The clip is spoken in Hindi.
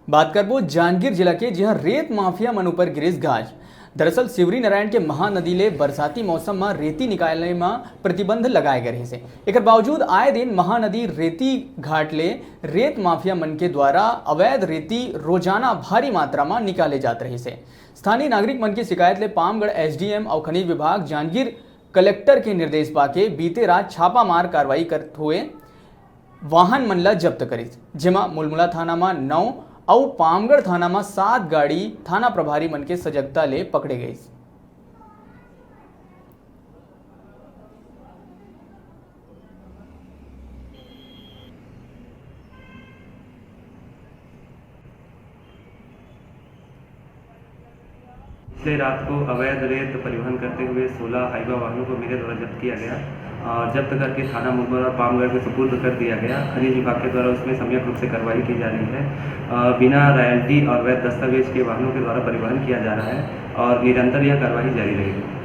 बात करबो जांजगीर जिला के, जहां रेत माफिया मन ऊपर गिरीश गाज। दरअसल शिवरी नारायण के महानदी ले बरसाती मौसम में रेती निकालने में प्रतिबंध लगाए गए रहे। एक बावजूद आए दिन महानदी रेती घाट ले रेत माफिया मन के द्वारा अवैध रेती रोजाना भारी मात्रा में निकाले जाते रहे। स्थानीय नागरिक मन की शिकायत ले पामगढ़ एसडीएम और खनिज विभाग जांजगीर कलेक्टर के निर्देश पाके बीते रात छापामार कार्रवाई करते हुए वाहन मन ला जब्त करी, जेमा मुलमुला थाना में 9 और पामगढ़ थाना में 7 गाड़ी थाना प्रभारी मन के सजगता ले पकड़े गई। पिछले रात को अवैध रेत परिवहन करते हुए 16 हाईवा वाहनों को मेरे द्वारा जब्त किया गया और जब्त करके थाना मुलमुला और पामगढ़ को सुपुर्द कर दिया गया। खनिज विभाग के द्वारा उसमें सम्यक रूप से कार्रवाई की जा रही है। बिना रॉयल्टी और वैध दस्तावेज के वाहनों के द्वारा परिवहन किया जा रहा है और निरंतर यह कार्रवाई जारी रहेगी।